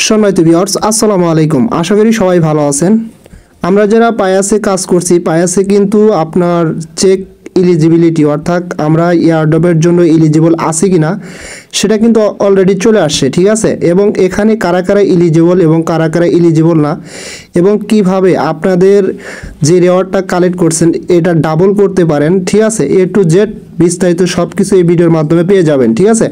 সম্মানিত ভিউয়ার্স, আসসালামু আলাইকুম। আশা করি সবাই ভালো আছেন। আমরা যারা পায়াসে কাজ করছি, পায়াসে কিন্তু আপনার চেক এলিজিবিলিটি অর্থাৎ আমরা এয়ারড্রপের জন্য এলিজিবল আছি কিনা সেটা কিন্তু অলরেডি চলে আসছে, ঠিক আছে। এবং এখানে কারা কারা এলিজিবল এবং কারা কারা এলিজিবল না, এবং কিভাবে আপনাদের যে রেওয়ার্ডটা কালেক্ট করছেন এটা ডাবল করতে পারেন, ঠিক আছে। এ টু জেড বিস্তারিত সব কিছু এই ভিডিওর মাধ্যমে পেয়ে যাবেন, ঠিক আছে।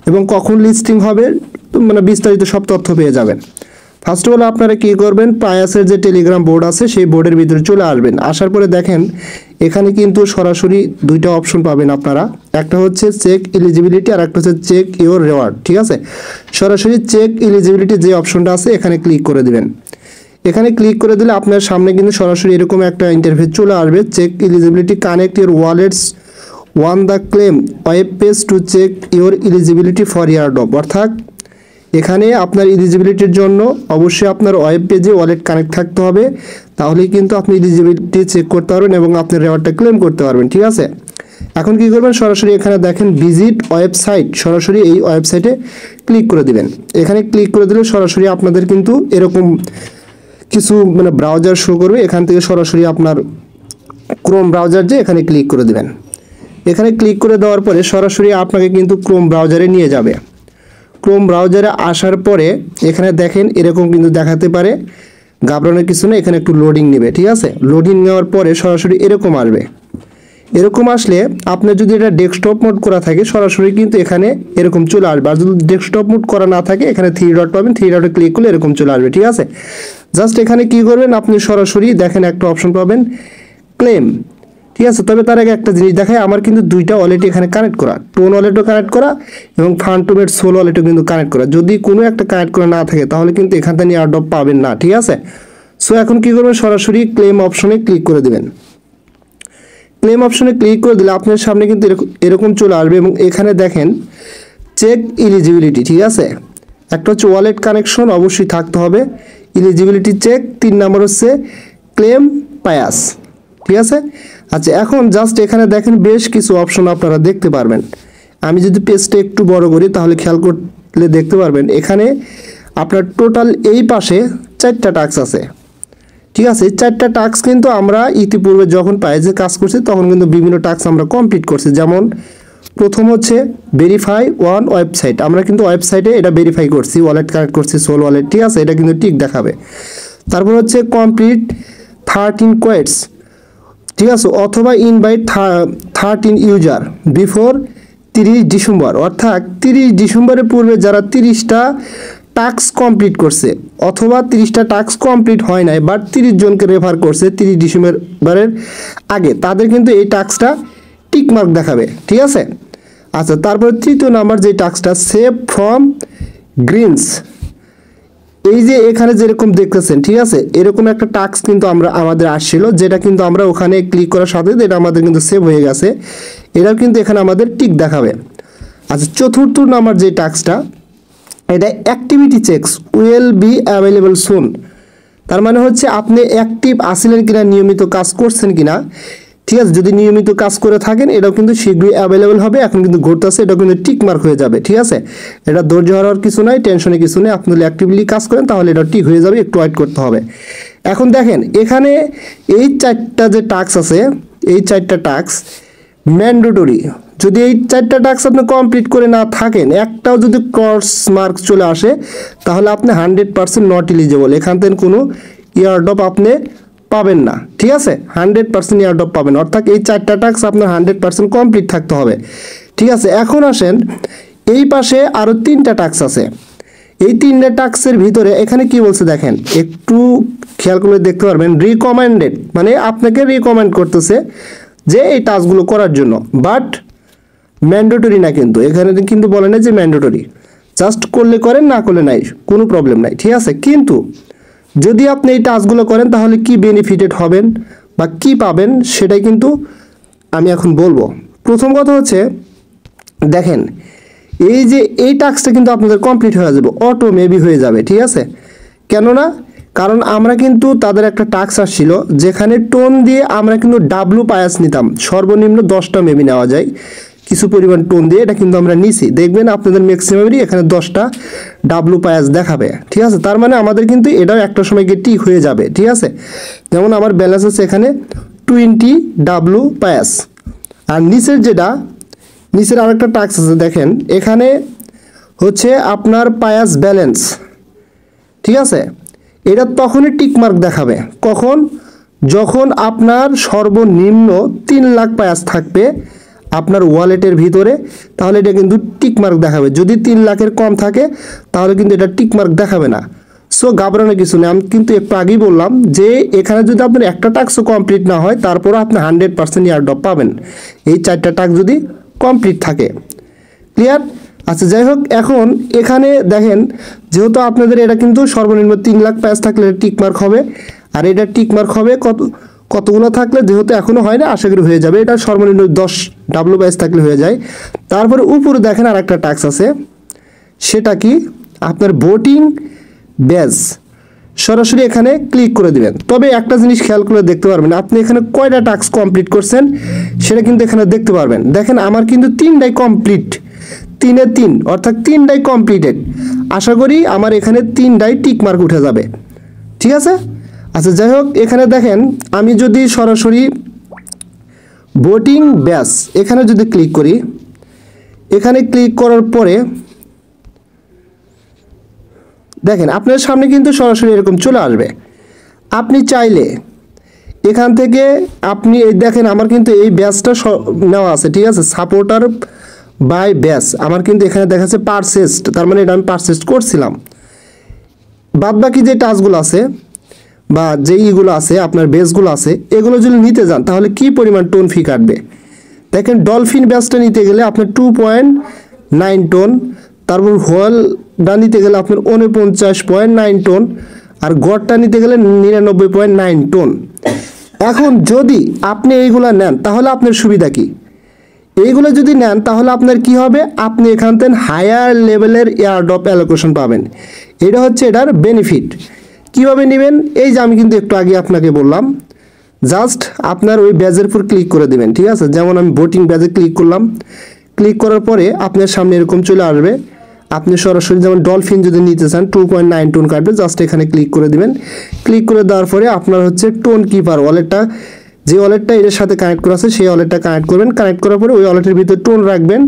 এবং কখন লিস্টিং হবে মানে বিস্তারিত সব তথ্য পেয়ে যাবেন। ফার্স্ট অফ অল আপনারা কী করবেন, পায়াসের যে টেলিগ্রাম বোর্ড আছে সেই বোর্ডের ভিতরে চলে আসবেন। আসার পরে দেখেন এখানে কিন্তু সরাসরি দুইটা অপশন পাবেন আপনারা, একটা হচ্ছে চেক এলিজিবিলিটি আর একটা হচ্ছে চেক ইওর রেওয়ার্ড, ঠিক আছে। সরাসরি চেক এলিজিবিলিটি যে অপশনটা আছে এখানে ক্লিক করে দিবেন। এখানে ক্লিক করে দিলে আপনার সামনে কিন্তু সরাসরি এরকম একটা ইন্টারফেস চলে আসবে, check eligibility connect your wallets on the claim web page to check your eligibility for airdrop. অর্থাৎ এখানে আপনার এলিজিবিলিটির জন্য অবশ্যই আপনার ওয়েব পেজে ওয়ালেট কানেক্ট থাকতে হবে, তাহলেই কিন্তু আপনি এলিজিবিলিটি চেক করতে পারবেন এবং আপনার রেওয়ার্ডটা ক্লেম করতে পারবেন, ঠিক আছে। এখন কি করবেন, সরাসরি এখানে দেখেন ভিজিট ওয়েবসাইট, সরাসরি এই ওয়েবসাইটে ক্লিক করে দিবেন। এখানে ক্লিক করে দিলে সরাসরি আপনাদের কিন্তু এরকম কিছু মানে ব্রাউজার শো করবে। এখান থেকে সরাসরি আপনার ক্রোম ব্রাউজার যে এখানে ক্লিক করে দিবেন। এখানে ক্লিক করে দেওয়ার পরে সরাসরি আপনাকে কিন্তু ক্রোম ব্রাউজারে নিয়ে যাবে। ক্রোম ব্রাউজারে আসার পরে এখানে দেখেন এরকম কিন্তু দেখাতে পারে, ঘাবড়ানোর কিছু না, এখানে একটু লোডিং নেবে, ঠিক আছে। লোডিং নেওয়ার পরে সরাসরি এরকম আসবে। এরকম আসলে আপনার যদি এটা ডেস্কটপ মোড করা থাকে সরাসরি কিন্তু এখানে এরকম চলে আসবে, আর যদি ডেস্কটপ মোড করা না থাকে এখানে 3 ডট পাবেন, 3 ডটে ক্লিক করলে এরকম চলে আসবে, ঠিক আছে। জাস্ট এখানে কি করবেন, আপনি সরাসরি দেখেন একটা অপশন পাবেন ক্লেম, ঠিক আছে। তবে তার আগে একটা জিনিস দেখায়, আমার কিন্তু দুইটা ওয়ালেট এখানে কানেক্ট করা, টোন ওয়ালেটও কানেক্ট করা এবং ফান্টুমেট সোল ওয়ালেটও কিন্তু কানেক্ট করা। যদি কোনো একটা কানেক্ট করা না থাকে তাহলে কিন্তু এখান থেকে এয়ারড্রপ পাবেন না, ঠিক আছে। সো এখন কি করবেন, সরাসরি ক্লেম অপশনে ক্লিক করে দিবেন। ক্লেম অপশনে ক্লিক করে দিলে আপনার সামনে কিন্তু এরকম চলে আসবে এবং এখানে দেখেন চেক এলিজিবিলিটি, ঠিক আছে। একটা হচ্ছে ওয়ালেট কানেকশন অবশ্যই থাকতে হবে, এলিজিবিলিটি চেক, 3 নাম্বার হচ্ছে ক্লেম পায়াস, ঠিক আছে। আচ্ছা, এখন জাস্ট এখানে দেখেন বেশ কিছু অপশন আপনারা দেখতে পারবেন। আমি যদি পেজটা একটু বড় করি তাহলে খেয়াল করলে দেখতে পারবেন এখানে আপনার টোটাল এই পাশে 4টা টাস্ক আছে, ঠিক আছে। এই 4টা টাস্ক কিন্তু আমরা ইতিপূর্বে যখন পায়াসে কাজ করছি তখন কিন্তু বিভিন্ন টাস্ক আমরা কমপ্লিট করছি। যেমন প্রথম হচ্ছে ভেরিফাই ওয়ান ওয়েবসাইট, আমরা কিন্তু ওয়েবসাইটে এটা ভেরিফাই করছি, ওয়ালেট কানেক্ট করছি সোল ওয়ালেট, ঠিক আছে, এটা কিন্তু টিক দেখাবে। তারপর হচ্ছে কমপ্লিট 13 কোয়েটস, ঠিক আছে, অথবা ইনভাইট 13 ইউজার বিফোর 30 ডিসেম্বর, অর্থাৎ 30 ডিসেম্বরের পূর্বে যারা 30টা টাস্ক কমপ্লিট করছে অথবা 30টা টাস্ক কমপ্লিট হয় নাই বাট 30 জনকে রেফার করছে 30 ডিসেম্বরের আগে, তাদের কিন্তু এই টাস্কটা টিক মার্ক দেখাবে, ঠিক আছে। আচ্ছা, তারপরে তৃতীয় নাম্বার যে টাস্কটা সেভ ফ্রম গ্রিনস, এই যে এখানে যেরকম দেখতেছেন, ঠিক আছে, এরকম একটা টাস্ক কিন্তু আমাদের আসছিল, যেটা কিন্তু আমরা ওখানে ক্লিক করার সাথে এটা আমাদের কিন্তু সেভ হয়ে গেছে, এটাও কিন্তু এখানে আমাদের টিক দেখাবে। আচ্ছা, চতুর্থ নাম্বার যে টাস্কটা এটা activity checks will be available soon, তার মানে হচ্ছে আপনি অ্যাক্টিভ আছিলেন কিনা, নিয়মিত কাজ করছেন কিনা, ঠিক আছে। যদি নিয়মিত কাজ করে থাকেন এটাও কিন্তু শীঘ্রই অ্যাভেলেবল হবে, এখন কিন্তু ঘুরতেছে, এটাও কিন্তু টিক মার্ক হয়ে যাবে, ঠিক আছে। এটা ধৈর্য হারার কিছু নাই, টেনশনে কিছু নেই, আপনি যদি অ্যাক্টিভলি কাজ করেন তাহলে এটা টিক হয়ে যাবে, একটু ওয়েট করতে হবে। এখন দেখেন এখানে এই 4টা যে টাস্ক আছে, এই 4টা টাস্ক ম্যান্ডেটরি, যদি এই 4টা টাস্ক আপনি কমপ্লিট করে না থাকেন, একটাও যদি ক্রস মার্ক চলে আসে তাহলে আপনি 100% নট এলিজিবল, এখান থেকে কোনো এয়ারড্রপ আপনি পাবেন না, ঠিক আছে। 100% এয়ারড্রপ পাবেন, অর্থাৎ এই 4টা টাস্ক আপনার 100% কমপ্লিট থাকতে হবে, ঠিক আছে। এখন আসেন এই পাশে আরও 3টা টাস্ক আছে, এই 3টা টাস্কের ভিতরে এখানে কি বলছে দেখেন, একটু খেয়াল করে দেখতে পারবেন রিকমেন্ডেড, মানে আপনাকে রিকমেন্ড করতেছে যে এই টাস্কগুলো করার জন্য, বাট ম্যান্ডেটরি না, কিন্তু এখানে কিন্তু বলে না যে ম্যান্ডেটরি, জাস্ট করলে করেন, না করলে নাই, কোনো প্রবলেম নাই, ঠিক আছে। কিন্তু যদি আপনি এই টাস্কগুলো করেন তাহলে কি বেনিফিটেড হবেন বা কি পাবেন সেটাই কিন্তু আমি এখন বলবো। প্রথম কথা হচ্ছে দেখেন এই যে এই টাস্কটা কিন্তু আপনাদের কমপ্লিট হয়ে যাবে, অটো মেবি হয়ে যাবে, ঠিক আছে। কেননা কারণ আমরা কিন্তু তাদের একটা টাস্ক আসছিল যেখানে টোন দিয়ে আমরা কিন্তু ডাব্লু পায়াস নিতাম, সর্বনিম্ন 10টা মেবি নেওয়া যায়, কিছু পরিমাণ টোন দিয়ে এটা কিন্তু আমরা নিছি। দেখবেন আপনাদের ম্যাক্সিমামেরই এখানে 10টা ডাব্লু পায়াস দেখাবে, ঠিক আছে। তার মানে আমাদের কিন্তু এটাও একটা সময় গিয়ে টিক হয়ে যাবে, ঠিক আছে। যেমন আমার ব্যালেন্স আছে এখানে 20 ডাব্লু পায়াস। আর নিচের যেটা নিচের আরেকটা টাস্ক আছে, দেখেন এখানে হচ্ছে আপনার পায়াস ব্যালেন্স, ঠিক আছে। এটা তখনই টিকমার্ক দেখাবে কখন, যখন আপনার সর্বনিম্ন 3 লাখ পায়াস থাকবে আপনার ওয়ালেটের ভিতরে, তাহলে এটা কিন্তু টিকমার্ক দেখাবে। যদি 3 লাখের কম থাকে তাহলে কিন্তু এটা টিকমার্ক দেখাবে না। সো ঘাবড়ানোর কিছু নেই। আমি কিন্তু একটু আগেই বললাম যে এখানে যদি আপনার একটা টাস্কও কমপ্লিট না হয় তারপরও আপনি 100% এয়ারড্রপ পাবেন, এই 4টা টাস্ক যদি কমপ্লিট থাকে। ক্লিয়ার? আচ্ছা, যাই হোক, এখন এখানে দেখেন যেহেতু আপনাদের এটা কিন্তু সর্বনিম্ন 3 লাখ প্যাচ থাকলে টিকমার্ক হবে, আর এটা টিকমার্ক হবে কতগুলো থাকলে, যেহেতু এখনও হয় না, আশা করি হয়ে যাবে। এটা সর্বনিম্ন 10 ডাব্লু প্যাচ থাকলে হয়ে যায়। তারপরে উপরে দেখেন আর একটা টাস্ক আছে, সেটা কি আপনার ভোটিং ব্যাজ। সরাসরি এখানে ক্লিক করে দিবেন। তবে একটা জিনিস খেয়াল করে দেখতে পারবেন, আপনি এখানে কয়টা টাস্ক কমপ্লিট করছেন সেটা কিন্তু এখানে দেখতে পারবেন। দেখেন আমার কিন্তু 3টাই কমপ্লিট, 3-এ 3, অর্থাৎ 3টাই কমপ্লিটেড। আশা করি আমার এখানে 3টাই টিক মার্ক উঠে যাবে, ঠিক আছে। আচ্ছা, যাই হোক, এখানে দেখেন আমি যদি সরাসরি ভোটিং ব্যাজ এখানে যদি ক্লিক করি, এখানে ক্লিক করার পরে দেখেন আপনার সামনে কিন্তু সরাসরি এরকম চলে আসবে। আপনি চাইলে এখান থেকে আপনি এই দেখেন আমার কিন্তু এই ব্যাচটা নেওয়া আছে, ঠিক আছে, সাপোর্টার বাই ব্যাচ। আমার কিন্তু এখানে দেখাচ্ছে পারচেসড, তার মানে এটা আমি পারচেস করছিলাম। বাদ বাকি যে টাস্কগুলো আছে বা যে ইগুলো আছে আপনার বেসগুলো আছে, এগুলো যদি নিতে যান তাহলে কি পরিমাণ টোন ফি কাটবে। দেখেন ডলফিন ব্যাচটা নিতে গেলে আপনার 2.9 টোন, তারপর হোয়ালটা নিতে গেলে আপনার 49.9 টোন, আর গড়টা নিতে গেলে 99.9 টোন। এখন যদি আপনি এইগুলো নেন তাহলে আপনার সুবিধা কি, এইগুলো যদি নেন তাহলে আপনার কি হবে, আপনি এখান থেকে হায়ার লেভেলের এয়ারড্রপ অ্যালোকেশন পাবেন। এটা হচ্ছে এটার বেনিফিট। কিভাবে নেবেন, এই যে আমি কিন্তু একটু আগে আপনাকে বললাম, জাস্ট আপনার ওই ব্যাজের উপর ক্লিক করে দেবেন, ঠিক আছে। যেমন আমি ভোটিং ব্যাজে ক্লিক করলাম, ক্লিক করার পরে আপনার সামনে এরকম চলে আসবে। আপনি সরাসরি যেমন ডলফিন যদি নিতে চান 2.9 টোন কাটবে, জাস্ট এখানে ক্লিক করে দিবেন। ক্লিক করে দেওয়ার পরে আপনার হচ্ছে টোন কিপার ওয়ালেটটা, যে ওয়ালেটটা এর সাথে কানেক্ট করা আছে সেই ওয়ালেটটা কানেক্ট করবেন। কানেক্ট করার পরে ওই ওয়ালেটের ভিতরে টোন রাখবেন,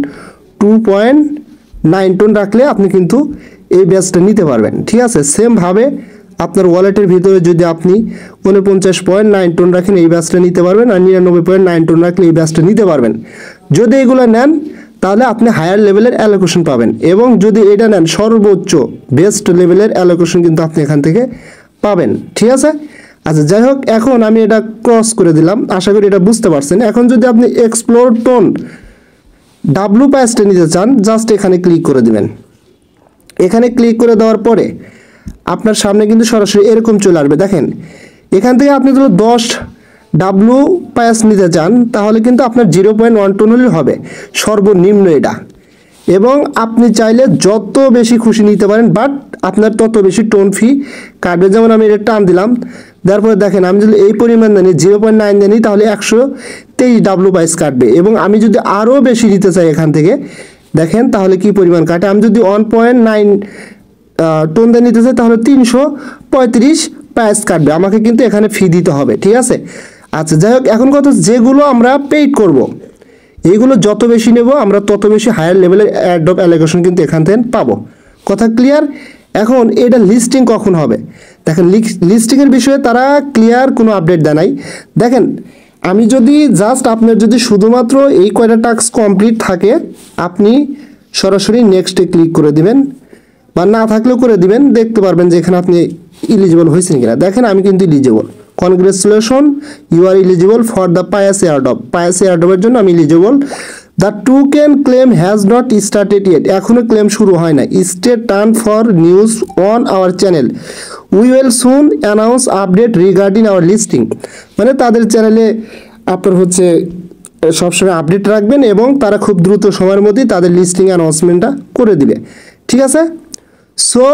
2.9 টোন রাখলে আপনি কিন্তু এই ব্যাচটা নিতে পারবেন, ঠিক আছে। সেমভাবে আপনার ওয়ালেটের ভিতরে যদি আপনি 49.9 টোন রাখেন এই ব্যাচটা নিতে পারবেন, আর 99.9 টোন রাখলে এই ব্যাচটা নিতে পারবেন। যদি এগুলো নেন তাহলে আপনি হায়ার লেভেলের অ্যালোকেশন পাবেন, এবং যদি এটা নেন সর্বোচ্চ বেস্ট লেভেলের অ্যালোকেশন কিন্তু আপনি এখান থেকে পাবেন, ঠিক আছে। আচ্ছা, যাই হোক, এখন আমি এটা ক্রস করে দিলাম, আশা করি এটা বুঝতে পারছেন। এখন যদি আপনি এক্সপ্লোর টোন ডাব্লু প্যাচটা নিতে চান, জাস্ট এখানে ক্লিক করে দিবেন। এখানে ক্লিক করে দেওয়ার পরে আপনার সামনে কিন্তু সরাসরি এরকম চলে আসবে। দেখেন এখান থেকে আপনি যদি 10 ডাব্লু প্যাচ নিতে চান তাহলে কিন্তু আপনার 0.1 টোন হলে হবে সর্বনিম্ন এটা, এবং আপনি চাইলে যত বেশি খুশি নিতে পারেন, বাট আপনার তত বেশি টোন ফি কাটবে। যেমন আমি এটা টান দিলাম, তারপরে দেখেন আমি যদি এই পরিমাণ জানি 0.9 জানি তাহলে 123 ডাব্লু প্যাচ কাটবে, এবং আমি যদি আরও বেশি নিতে চাই এখান থেকে দেখেন তাহলে কি পরিমাণ কাটে। আমি যদি 1.9 টোন দিয়ে নিতে চাই তাহলে 335 প্যাচ কাটবে, আমাকে কিন্তু এখানে ফি দিতে হবে, ঠিক আছে। আচ্ছা, যাই হোক, এখন কথা যেগুলো আমরা পেইড করব, এইগুলো যত বেশি নেব আমরা তত বেশি হায়ার লেভেলের এয়ারড্রপ অ্যালোকেশন কিন্তু এখান থেকে পাবো। কথা ক্লিয়ার? এখন এটা লিস্টিং কখন হবে, দেখেন লিস্টিংয়ের বিষয়ে তারা ক্লিয়ার কোনো আপডেট দেয় নাই। দেখেন আমি যদি জাস্ট আপনার যদি শুধুমাত্র এই কয়টা টাস্ক কমপ্লিট থাকে, আপনি সরাসরি নেক্সটে ক্লিক করে দিবেন, বা না থাকলেও করে দিবেন, দেখতে পারবেন যে এখানে আপনি ইলিজিবল হয়েছেন কিনা। দেখেন আমি কিন্তু eligible, congratulation, you are eligible for the Paws airdrop. Paws এয়ারড্রপের জন্য আমি eligible. The token claim has not started yet, এখনও ক্লেম শুরু হয় না। Stay turn for news on our channel, we will soon announce update regarding our listing. মানে তাদের চ্যানেলে আপনার হচ্ছে সবসময় আপডেট রাখবেন, এবং তারা খুব দ্রুত সময়ের মধ্যেই তাদের লিস্টিং অ্যানাউন্সমেন্টটা করে দিবে, ঠিক আছে। সো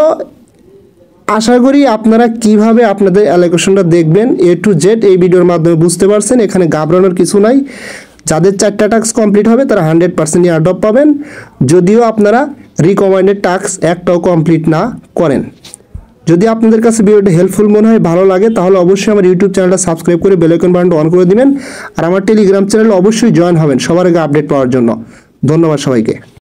আশা করি আপনারা কিভাবে আপনাদের অ্যালোকেশনটা দেখবেন A to Z এই ভিডিওর মাধ্যমে বুঝতে পারছেন। এখানে ঘাবড়ানোর কিছু নাই, যাদের 4টা টাস্ক কমপ্লিট হবে তারা 100% এয়ারড্রপ পাবেন, যদিও আপনারা রিকমেন্ডেড টাস্ক একটাও কমপ্লিট না করেন। যদি আপনাদের কাছে ভিডিওটা হেল্পফুল মনে হয়, ভালো লাগে, তাহলে অবশ্যই আমার ইউটিউব চ্যানেলটা সাবস্ক্রাইব করে বেল আইকন বাটনটা অন করে দিবেন। আর আমার টেলিগ্রাম চ্যানেলে অবশ্যই জয়েন হবেন সবার আগে আপডেট পাওয়ার জন্য। ধন্যবাদ সবাইকে।